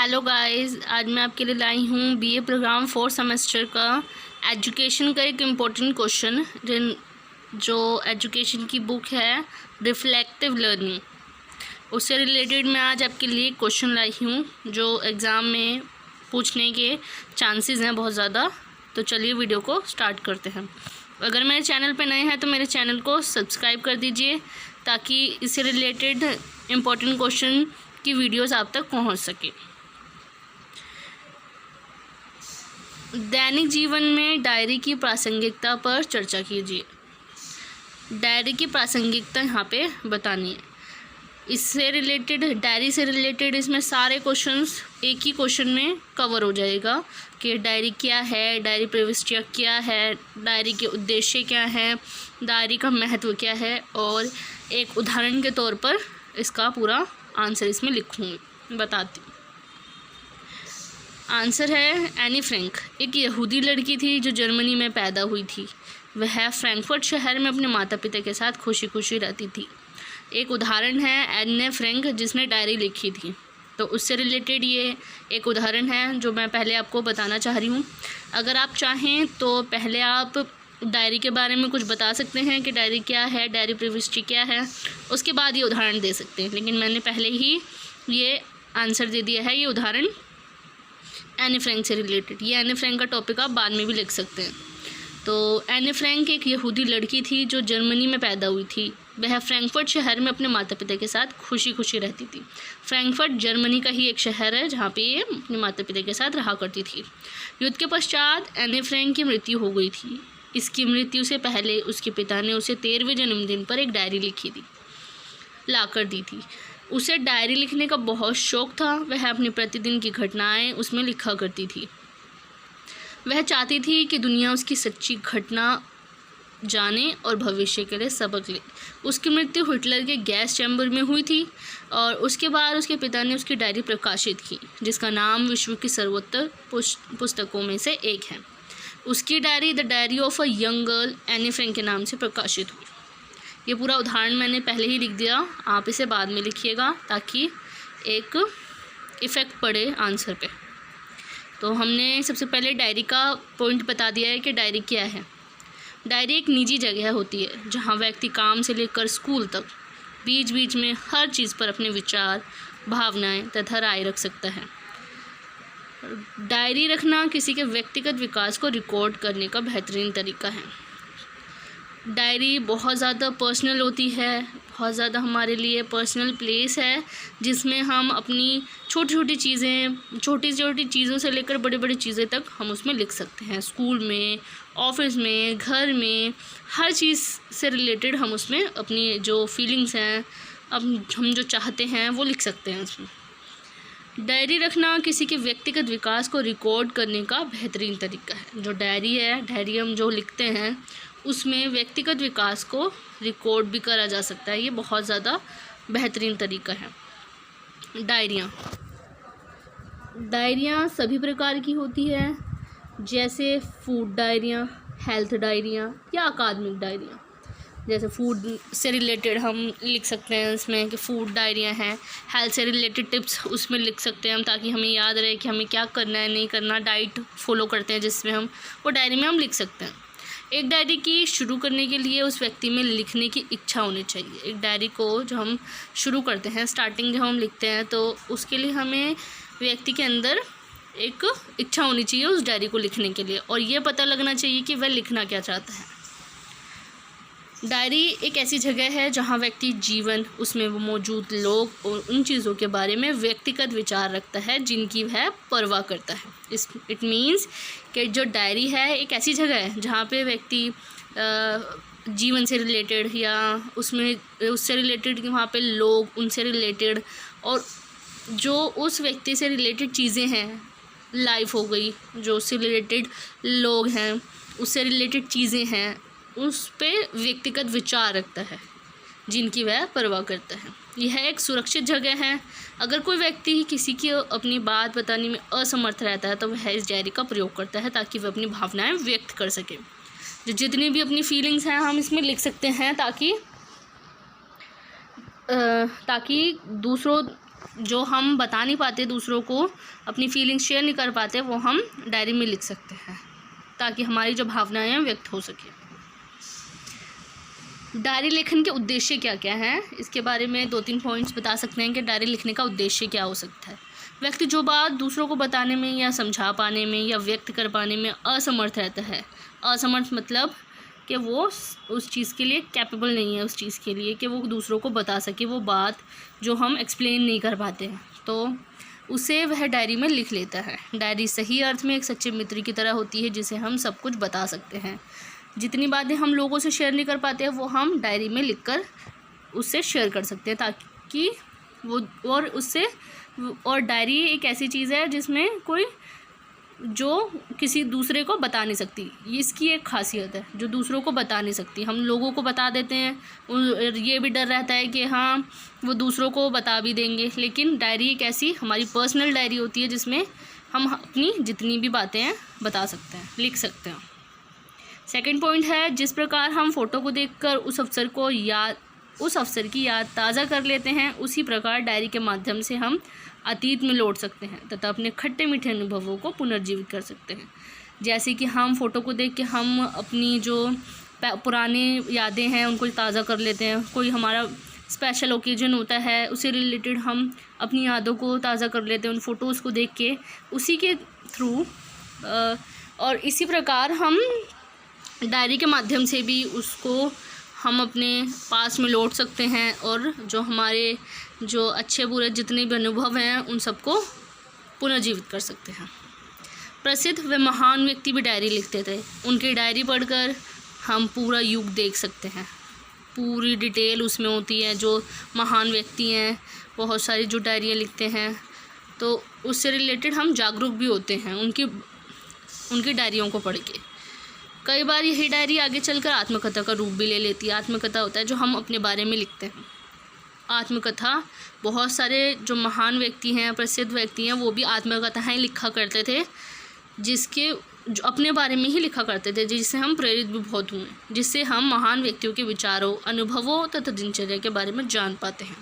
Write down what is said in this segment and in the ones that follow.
Hello guys, आज मैं आपके लिए लाई हूँ बीए प्रोग्राम 4 सेमेस्टर का एजुकेशन का एक इम्पोर्टेंट क्वेश्चन जो एजुकेशन की बुक है रिफ्लेक्टिव लर्निंग, उससे रिलेटेड मैं आज आपके लिए क्वेश्चन लाई हूँ जो एग्ज़ाम में पूछने के चांसेस हैं बहुत ज़्यादा। तो चलिए वीडियो को स्टार्ट करते हैं। अगर मेरे चैनल पे नए हैं तो मेरे चैनल को सब्सक्राइब कर दीजिए ताकि इससे रिलेटेड इम्पोर्टेंट क्वेश्चन की वीडियोस आप तक पहुंच सके। दैनिक जीवन में डायरी की प्रासंगिकता पर चर्चा कीजिए। डायरी की प्रासंगिकता यहाँ पे बतानी है। इससे रिलेटेड डायरी से रिलेटेड इसमें सारे क्वेश्चंस एक ही क्वेश्चन में कवर हो जाएगा कि डायरी क्या है, डायरी प्रविष्टियाँ क्या है, डायरी के उद्देश्य क्या हैं, डायरी का महत्व क्या है, और एक उदाहरण के तौर पर इसका पूरा आंसर इसमें लिखूँगी, बताती हूँ। आंसर है एनी फ्रैंक एक यहूदी लड़की थी जो जर्मनी में पैदा हुई थी। वह फ्रैंकफर्ट शहर में अपने माता पिता के साथ खुशी खुशी रहती थी। एक उदाहरण है एने फ्रैंक जिसने डायरी लिखी थी, तो उससे रिलेटेड ये एक उदाहरण है जो मैं पहले आपको बताना चाह रही हूँ। अगर आप चाहें तो पहले आप डायरी के बारे में कुछ बता सकते हैं कि डायरी क्या है, डायरी प्रविष्टि क्या है, उसके बाद ये उदाहरण दे सकते हैं। लेकिन मैंने पहले ही ये आंसर दे दिया है, ये उदाहरण एनी फ्रैंक से रिलेटेड। ये एनी फ्रैंक का टॉपिक आप बाद में भी लिख सकते हैं। तो एनी फ्रैंक एक यहूदी लड़की थी जो जर्मनी में पैदा हुई थी। वह फ्रैंकफर्ट शहर में अपने माता पिता के साथ खुशी खुशी रहती थी। फ्रैंकफर्ट जर्मनी का ही एक शहर है जहाँ पे ये अपने माता पिता के साथ रहा करती थी। युद्ध के पश्चात एनी फ्रैंक की मृत्यु हो गई थी। इसकी मृत्यु से पहले उसके पिता ने उसे 13वें जन्मदिन पर एक डायरी लिखी थी, ला कर दी थी। उसे डायरी लिखने का बहुत शौक़ था। वह अपनी प्रतिदिन की घटनाएं उसमें लिखा करती थी। वह चाहती थी कि दुनिया उसकी सच्ची घटना जाने और भविष्य के लिए सबक ले। उसकी मृत्यु हिटलर के गैस चैम्बर में हुई थी और उसके बाद उसके पिता ने उसकी डायरी प्रकाशित की जिसका नाम विश्व की सर्वोत्तर पुस्तकों में से एक है। उसकी diary the diary of a young girl Anne Frank के नाम से प्रकाशित हुई। ये पूरा उदाहरण मैंने पहले ही लिख दिया, आप इसे बाद में लिखिएगा ताकि एक इफ़ेक्ट पड़े आंसर पे। तो हमने सबसे पहले डायरी का पॉइंट बता दिया है कि डायरी क्या है। डायरी एक निजी जगह होती है जहाँ व्यक्ति काम से लेकर स्कूल तक बीच बीच में हर चीज़ पर अपने विचार, भावनाएं तथा राय रख सकता है। डायरी रखना किसी के व्यक्तिगत विकास को रिकॉर्ड करने का बेहतरीन तरीका है। डायरी बहुत ज़्यादा पर्सनल होती है, बहुत ज़्यादा हमारे लिए पर्सनल प्लेस है जिसमें हम अपनी छोटी छोटी चीज़ों से लेकर बड़ी बड़ी चीज़ें तक हम उसमें लिख सकते हैं। स्कूल में, ऑफिस में, घर में, हर चीज़ से रिलेटेड हम उसमें अपनी जो फीलिंग्स हैं, अब हम जो चाहते हैं वो लिख सकते हैं उसमें। डायरी रखना किसी के व्यक्तिगत विकास को रिकॉर्ड करने का बेहतरीन तरीका है। जो डायरी है, डायरी हम जो लिखते हैं उसमें व्यक्तिगत विकास को रिकॉर्ड भी करा जा सकता है। ये बहुत ज़्यादा बेहतरीन तरीका है। डायरियाँ सभी प्रकार की होती है, जैसे फूड डायरियाँ, हेल्थ डायरियाँ या अकादमिक डायरियाँ। जैसे फूड से रिलेटेड हम लिख सकते हैं इसमें कि फूड डायरियाँ हैं। हेल्थ से रिलेटेड टिप्स उसमें लिख सकते हैं हम ताकि हमें याद रहे कि हमें क्या करना है, नहीं करना। डाइट फॉलो करते हैं जिसमें हम वो डायरी में हम लिख सकते हैं। एक डायरी की शुरू करने के लिए उस व्यक्ति में लिखने की इच्छा होनी चाहिए। एक डायरी को जो हम शुरू करते हैं, स्टार्टिंग जब हम लिखते हैं, तो उसके लिए हमें व्यक्ति के अंदर एक इच्छा होनी चाहिए उस डायरी को लिखने के लिए, और ये पता लगना चाहिए कि वह लिखना क्या चाहता है। डायरी एक ऐसी जगह है जहाँ व्यक्ति जीवन, उसमें वो मौजूद लोग और उन चीज़ों के बारे में व्यक्तिगत विचार रखता है जिनकी वह परवाह करता है। इट मीन्स कि जो डायरी है एक ऐसी जगह है जहाँ पे व्यक्ति जीवन से रिलेटेड या उससे रिलेटेड वहाँ पे लोग, उनसे रिलेटेड, और जो उस व्यक्ति से रिलेटेड चीज़ें हैं, लाइफ हो गई, जो उससे रिलेटेड लोग हैं, उससे रिलेटेड चीज़ें हैं, उस पे व्यक्तिगत विचार रखता है जिनकी वह परवाह करता है। यह एक सुरक्षित जगह है। अगर कोई व्यक्ति किसी की अपनी बात बताने में असमर्थ रहता है तो वह इस डायरी का प्रयोग करता है ताकि वह अपनी भावनाएं व्यक्त कर सके। जो जितनी भी अपनी फीलिंग्स हैं हम इसमें लिख सकते हैं ताकि दूसरों जो हम बता नहीं पाते दूसरों को, अपनी फीलिंग्स शेयर नहीं कर पाते, वो हम डायरी में लिख सकते हैं ताकि हमारी जो भावनाएं हैं व्यक्त हो सके। डायरी लेखन के उद्देश्य क्या क्या हैं, इसके बारे में 2-3 पॉइंट्स बता सकते हैं कि डायरी लिखने का उद्देश्य क्या हो सकता है। व्यक्ति जो बात दूसरों को बताने में या समझा पाने में या व्यक्त कर पाने में असमर्थ रहता है, असमर्थ मतलब कि वो उस चीज़ के लिए कैपेबल नहीं है, उस चीज़ के लिए कि वो दूसरों को बता सके वो बात जो हम एक्सप्लेन नहीं कर पाते हैं, तो उसे वह डायरी में लिख लेता है। डायरी सही अर्थ में एक सच्चे मित्र की तरह होती है जिसे हम सब कुछ बता सकते हैं। जितनी बातें हम लोगों से शेयर नहीं कर पाते हैं वो हम डायरी में लिखकर उससे शेयर कर सकते हैं, ताकि और डायरी एक ऐसी चीज़ है जिसमें कोई जो किसी दूसरे को बता नहीं सकती, ये इसकी एक खासियत है जो दूसरों को बता नहीं सकती। हम लोगों को बता देते हैं, ये भी डर रहता है कि हाँ वो दूसरों को बता भी देंगे, लेकिन डायरी एक ऐसी हमारी पर्सनल डायरी होती है जिसमें हम अपनी जितनी भी बातें हैं बता सकते हैं, लिख सकते हैं। सेकंड पॉइंट है, जिस प्रकार हम फ़ोटो को देखकर उस अवसर की याद ताज़ा कर लेते हैं, उसी प्रकार डायरी के माध्यम से हम अतीत में लौट सकते हैं तथा अपने खट्टे मीठे अनुभवों को पुनर्जीवित कर सकते हैं। जैसे कि हम फ़ोटो को देख के हम अपनी जो पुरानी यादें हैं उनको ताज़ा कर लेते हैं। कोई हमारा स्पेशल ओकेजन होता है, उससे रिलेटेड हम अपनी यादों को ताज़ा कर लेते हैं उन फ़ोटोज़ को देख के, उसी के थ्रू। और इसी प्रकार हम डायरी के माध्यम से भी उसको हम अपने पास में लौट सकते हैं और जो हमारे जो अच्छे बुरे जितने भी अनुभव हैं उन सबको पुनर्जीवित कर सकते हैं। प्रसिद्ध व महान व्यक्ति भी डायरी लिखते थे। उनकी डायरी पढ़कर हम पूरा युग देख सकते हैं, पूरी डिटेल उसमें होती है। जो महान व्यक्ति हैं बहुत सारी जो डायरियाँ लिखते हैं, तो उससे रिलेटेड हम जागरूक भी होते हैं उनकी डायरियों को पढ़ के। कई बार यही डायरी आगे चलकर आत्मकथा का रूप भी ले लेती है। आत्मकथा होता है जो हम अपने बारे में लिखते हैं। आत्मकथा बहुत सारे जो महान व्यक्ति हैं, प्रसिद्ध व्यक्ति हैं, वो भी आत्मकथाएं लिखा करते थे, जो अपने बारे में ही लिखा करते थे, जिससे हम प्रेरित भी बहुत हुए, जिससे हम महान व्यक्तियों के विचारों, अनुभवों तथा दिनचर्या के बारे में जान पाते हैं।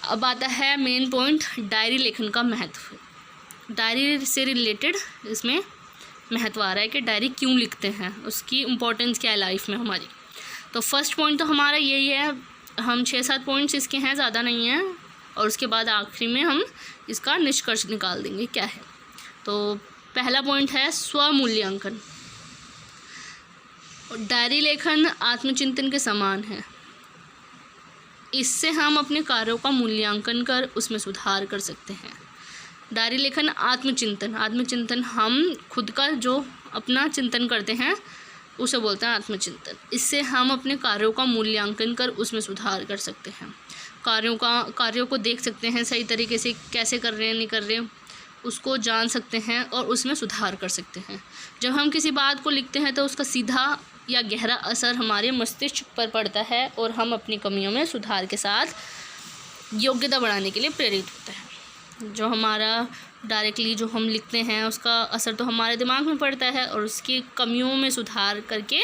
अब आता है मेन पॉइंट, डायरी लेखन का महत्व। डायरी से रिलेटेड इसमें महत्व आ रहा है कि डायरी क्यों लिखते हैं, उसकी इम्पोर्टेंस क्या है लाइफ में हमारी। तो फर्स्ट पॉइंट तो हमारा यही है, हम 6-7 पॉइंट्स इसके हैं, ज़्यादा नहीं हैं, और उसके बाद आखिरी में हम इसका निष्कर्ष निकाल देंगे क्या है। तो पहला पॉइंट है स्वमूल्यांकन। डायरी लेखन आत्मचिंतन के समान है। इससे हम अपने कार्यों का मूल्यांकन कर उसमें सुधार कर सकते हैं। डायरी लेखन आत्मचिंतन हम खुद का जो अपना चिंतन करते हैं उसे बोलते हैं आत्मचिंतन। इससे हम अपने कार्यों का मूल्यांकन कर उसमें सुधार कर सकते हैं। कार्यों को देख सकते हैं, सही तरीके से कैसे कर रहे हैं, नहीं कर रहे, उसको जान सकते हैं और उसमें सुधार कर सकते हैं। जब हम किसी बात को लिखते हैं तो उसका सीधा या गहरा असर हमारे मस्तिष्क पर पड़ता है और हम अपनी कमियों में सुधार के साथ योग्यता बढ़ाने के लिए प्रेरित होते हैं। जो हमारा डायरेक्टली जो हम लिखते हैं उसका असर तो हमारे दिमाग में पड़ता है और उसकी कमियों में सुधार करके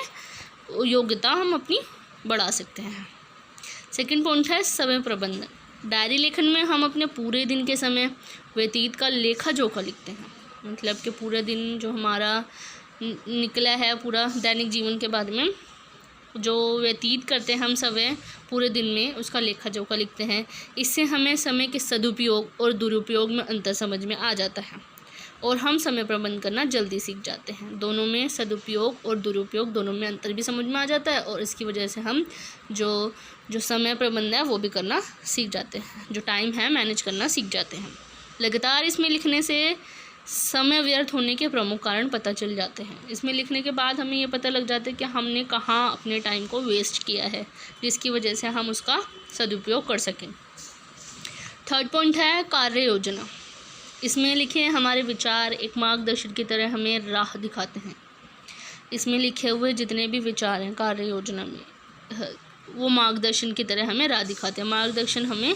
योग्यता हम अपनी बढ़ा सकते हैं। सेकंड पॉइंट है समय प्रबंधन। डायरी लेखन में हम अपने पूरे दिन के समय व्यतीत का लेखा जोखा लिखते हैं। मतलब कि पूरे दिन जो हमारा निकला है, पूरा दैनिक जीवन के बारे में जो व्यतीत करते हैं हम समय पूरे दिन में, उसका लेखा जोखा लिखते हैं। इससे हमें समय के सदुपयोग और दुरुपयोग में अंतर समझ में आ जाता है और हम समय प्रबंधन करना जल्दी सीख जाते हैं। दोनों में सदुपयोग और दुरुपयोग दोनों में अंतर भी समझ में आ जाता है और इसकी वजह से हम जो समय प्रबंधन है वो भी करना सीख जाते हैं, जो टाइम है मैनेज करना सीख जाते हैं। लगातार इसमें लिखने से समय व्यर्थ होने के प्रमुख कारण पता चल जाते हैं। इसमें लिखने के बाद हमें ये पता लग जाता है कि हमने कहाँ अपने टाइम को वेस्ट किया है, जिसकी वजह से हम उसका सदुपयोग कर सकें। थर्ड पॉइंट है कार्य योजना। इसमें लिखे हमारे विचार एक मार्गदर्शन की तरह हमें राह दिखाते हैं। इसमें लिखे हुए जितने भी विचार हैं कार्य योजना में, वो मार्गदर्शन की तरह हमें राह दिखाते हैं। मार्गदर्शन हमें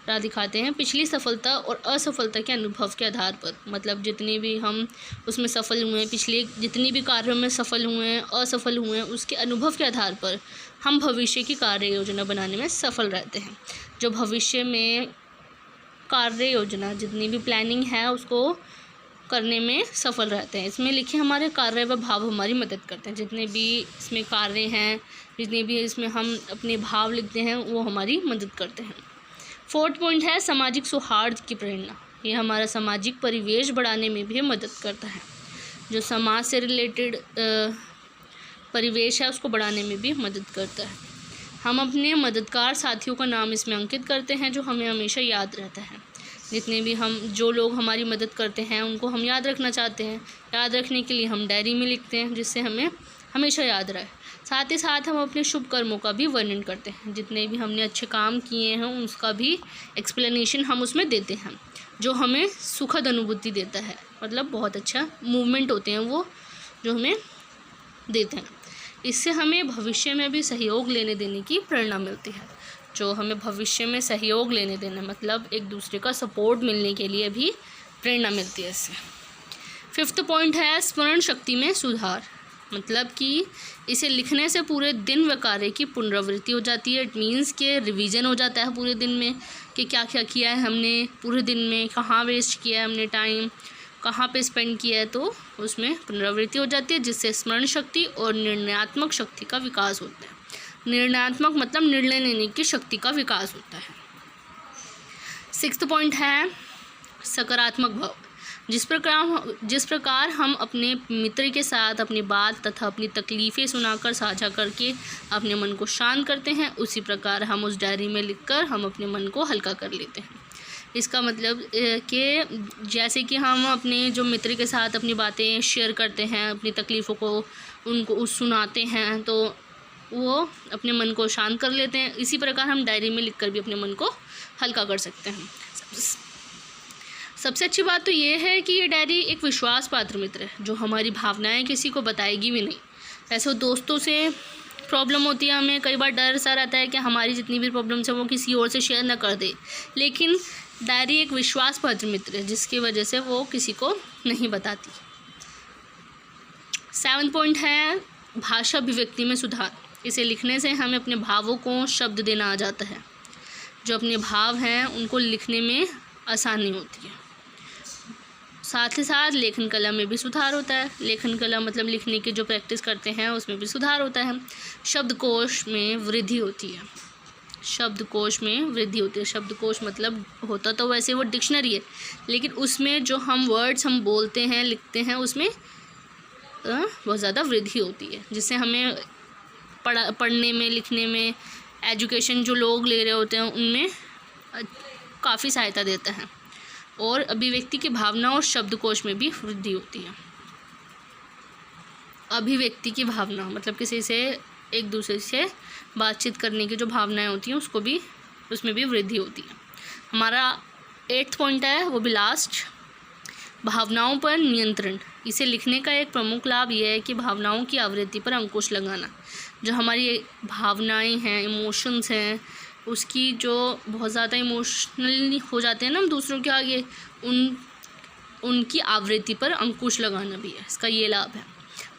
राह दिखाते हैं पिछली सफलता और असफलता के अनुभव के आधार पर। मतलब जितनी भी हम उसमें सफल हुए हैं, पिछले जितनी भी कार्यों में सफल हुए हैं, असफल हुए हैं, उसके अनुभव के आधार पर हम भविष्य की कार्य योजना बनाने में सफल रहते हैं। जो भविष्य में कार्य योजना, जितनी भी प्लानिंग है उसको करने में सफल रहते हैं। इसमें लिखे हमारे कार्य व भाव हमारी मदद करते हैं। जितने भी इसमें कार्य हैं, जितने भी इसमें हम अपने भाव लिखते हैं वो हमारी मदद करते हैं। 4th पॉइंट है सामाजिक सौहार्द की प्रेरणा। ये हमारा सामाजिक परिवेश बढ़ाने में भी मदद करता है। जो समाज से रिलेटेड परिवेश है उसको बढ़ाने में भी मदद करता है। हम अपने मददगार साथियों का नाम इसमें अंकित करते हैं जो हमें हमेशा याद रहता है। जितने भी जो लोग हमारी मदद करते हैं उनको हम याद रखना चाहते हैं। याद रखने के लिए हम डायरी में लिखते हैं जिससे हमें हमेशा याद रहे। साथ ही साथ हम अपने शुभ कर्मों का भी वर्णन करते हैं। जितने भी हमने अच्छे काम किए हैं उसका भी एक्सप्लेनेशन हम उसमें देते हैं, जो हमें सुखद अनुभूति देता है। मतलब बहुत अच्छा मूवमेंट होते हैं वो जो हमें देते हैं। इससे हमें भविष्य में भी सहयोग लेने देने की प्रेरणा मिलती है। जो हमें भविष्य में सहयोग लेने देना मतलब एक दूसरे का सपोर्ट मिलने के लिए भी प्रेरणा मिलती है इससे। 5th पॉइंट है स्मरण शक्ति में सुधार। मतलब कि इसे लिखने से पूरे दिन व कार्य की पुनरावृत्ति हो जाती है। इट मीन्स के रिवीजन हो जाता है पूरे दिन में कि क्या क्या किया है हमने पूरे दिन में, कहाँ वेस्ट किया है हमने टाइम, कहाँ पे स्पेंड किया है, तो उसमें पुनरावृत्ति हो जाती है जिससे स्मरण शक्ति और निर्णयात्मक शक्ति का विकास होता है। निर्णयात्मक मतलब निर्णय लेने की शक्ति का विकास होता है। 6th पॉइंट है सकारात्मक भाव। जिस प्रकार हम अपने मित्र के साथ अपनी बात तथा अपनी तकलीफ़ें सुनाकर साझा करके अपने मन को शांत करते हैं, उसी प्रकार हम उस डायरी में लिखकर हम अपने मन को हल्का कर लेते हैं। इसका मतलब कि जैसे कि हम अपने जो मित्र के साथ अपनी बातें शेयर करते हैं, अपनी तकलीफ़ों को उनको सुनाते हैं, तो वो अपने मन को शांत कर लेते हैं। इसी प्रकार हम डायरी में लिखकर भी अपने मन को हल्का कर सकते हैं। सबसे अच्छी बात तो ये है कि ये डायरी एक विश्वास पात्र मित्र है जो हमारी भावनाएं किसी को बताएगी भी नहीं। ऐसे दोस्तों से प्रॉब्लम होती है, हमें कई बार डर सा रहता है कि हमारी जितनी भी प्रॉब्लम्स है वो किसी और से शेयर ना कर दे, लेकिन डायरी एक विश्वास पात्र मित्र है जिसकी वजह से वो किसी को नहीं बताती। 7th पॉइंट है भाषा अभिव्यक्ति में सुधार। इसे लिखने से हमें अपने भावों को शब्द देना आ जाता है। जो अपने भाव हैं उनको लिखने में आसानी होती है। साथ ही साथ लेखन कला में भी सुधार होता है। लेखन कला मतलब लिखने की जो प्रैक्टिस करते हैं उसमें भी सुधार होता है। शब्दकोश में वृद्धि होती है। शब्दकोश में वृद्धि होती है। शब्दकोश मतलब होता तो वैसे वो डिक्शनरी है, लेकिन उसमें जो हम वर्ड्स हम बोलते हैं लिखते हैं उसमें बहुत ज़्यादा वृद्धि होती है, जिससे हमें पढ़ने में लिखने में एजुकेशन जो लोग ले रहे होते हैं उनमें काफ़ी सहायता देता है। और अभिव्यक्ति की भावना और शब्दकोश में भी वृद्धि होती है। अभिव्यक्ति की भावना मतलब किसी से एक दूसरे से बातचीत करने की जो भावनाएं होती हैं उसको भी उसमें भी वृद्धि होती है। हमारा 8th पॉइंट है वो भी लास्ट, भावनाओं पर नियंत्रण। इसे लिखने का एक प्रमुख लाभ यह है कि भावनाओं की आवृत्ति पर अंकुश लगाना। जो हमारी भावनाएं हैं, इमोशंस हैं, उसकी जो बहुत ज़्यादा इमोशनल हो जाते हैं ना हम दूसरों के आगे, उनकी आवृत्ति पर अंकुश लगाना भी है इसका ये लाभ है।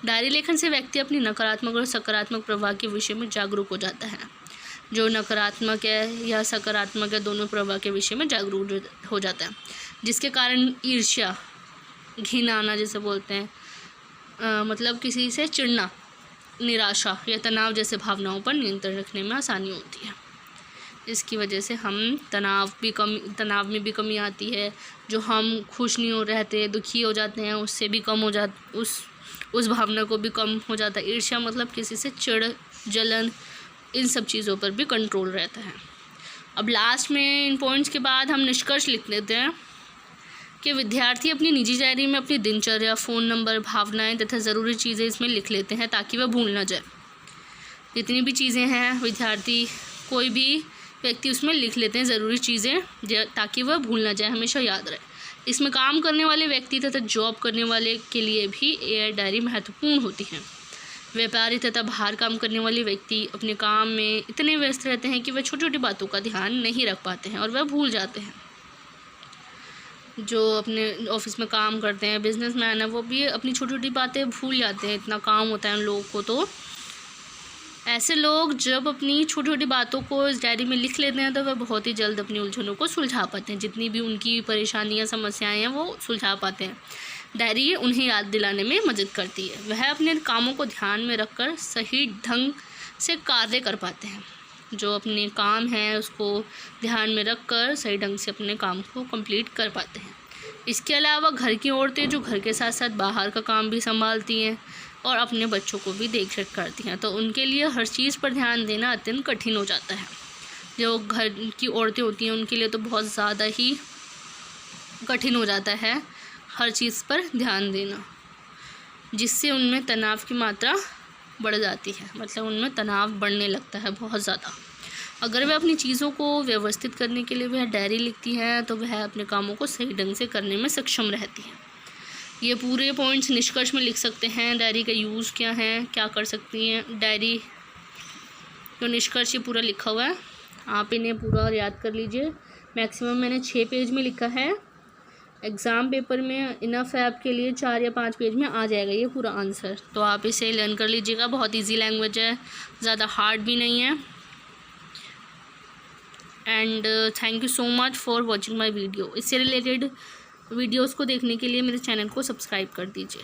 डायरी लेखन से व्यक्ति अपनी नकारात्मक और सकारात्मक प्रभाव के विषय में जागरूक हो जाता है। जो नकारात्मक है या सकारात्मक है दोनों प्रभाव के विषय में जागरूक हो जाता है, जिसके कारण ईर्ष्या, घिन आना जैसे बोलते हैं, मतलब किसी से चिढ़ना, निराशा या तनाव जैसे भावनाओं पर नियंत्रण रखने में आसानी होती है। इसकी वजह से हम तनाव में भी कमी आती है। जो हम खुश नहीं हो रहते, दुखी हो जाते हैं, उससे भी कम हो उस भावना को भी कम हो जाता है। ईर्ष्या मतलब किसी से चिढ़, जलन, इन सब चीज़ों पर भी कंट्रोल रहता है। अब लास्ट में इन पॉइंट्स के बाद हम निष्कर्ष लिख लेते हैं कि विद्यार्थी अपनी निजी डायरी में अपनी दिनचर्या, फ़ोन नंबर, भावनाएं तथा ज़रूरी चीज़ें इसमें लिख लेते हैं ताकि वह भूल ना जाए। जितनी भी चीज़ें हैं विद्यार्थी, कोई भी व्यक्ति उसमें लिख लेते हैं ज़रूरी चीज़ें ताकि वह भूल ना जाए, हमेशा याद रहे। इसमें काम करने वाले व्यक्ति तथा जॉब करने वाले के लिए भी ये डायरी महत्वपूर्ण होती है। व्यापारी तथा बाहर काम करने वाले व्यक्ति अपने काम में इतने व्यस्त रहते हैं कि वह छोटी छोटी बातों का ध्यान नहीं रख पाते हैं और वह भूल जाते हैं। जो अपने ऑफिस में काम करते हैं, बिजनेसमैन है, वो भी अपनी छोटी छोटी बातें भूल जाते हैं, इतना काम होता है उन लोगों को। तो ऐसे लोग जब अपनी छोटी छोटी बातों को इस डायरी में लिख लेते हैं तो वह बहुत ही जल्द अपनी उलझनों को सुलझा पाते हैं। जितनी भी उनकी परेशानियां समस्याएं हैं वो सुलझा पाते हैं। डायरी उन्हें याद दिलाने में मदद करती है। वह अपने कामों को ध्यान में रखकर सही ढंग से कार्य कर पाते हैं। जो अपने काम हैं उसको ध्यान में रखकर सही ढंग से अपने काम को कंप्लीट कर पाते हैं। इसके अलावा घर की औरतें जो घर के साथ साथ बाहर का काम भी संभालती हैं और अपने बच्चों को भी देख रेख करती हैं, तो उनके लिए हर चीज़ पर ध्यान देना अत्यंत कठिन हो जाता है। जो घर की औरतें होती हैं उनके लिए तो बहुत ज़्यादा ही कठिन हो जाता है हर चीज़ पर ध्यान देना, जिससे उनमें तनाव की मात्रा बढ़ जाती है। मतलब उनमें तनाव बढ़ने लगता है बहुत ज़्यादा। अगर वह अपनी चीज़ों को व्यवस्थित करने के लिए वह डायरी लिखती हैं तो वह अपने कामों को सही ढंग से करने में सक्षम रहती हैं। ये पूरे पॉइंट्स निष्कर्ष में लिख सकते हैं। डायरी का यूज़ क्या है, क्या कर सकती हैं डायरी, तो निष्कर्ष ये पूरा लिखा हुआ है, आप इन्हें पूरा याद कर लीजिए। मैक्सिमम मैंने 6 पेज में लिखा है। एग्ज़ाम पेपर में इनफ है आपके लिए 4 या 5 पेज में आ जाएगा ये पूरा आंसर, तो आप इसे लर्न कर लीजिएगा। बहुत इजी लैंग्वेज है, ज़्यादा हार्ड भी नहीं है। And thank you so much for watching my video. इससे रिलेटेड वीडियोज़ को देखने के लिए मेरे चैनल को सब्सक्राइब कर दीजिए।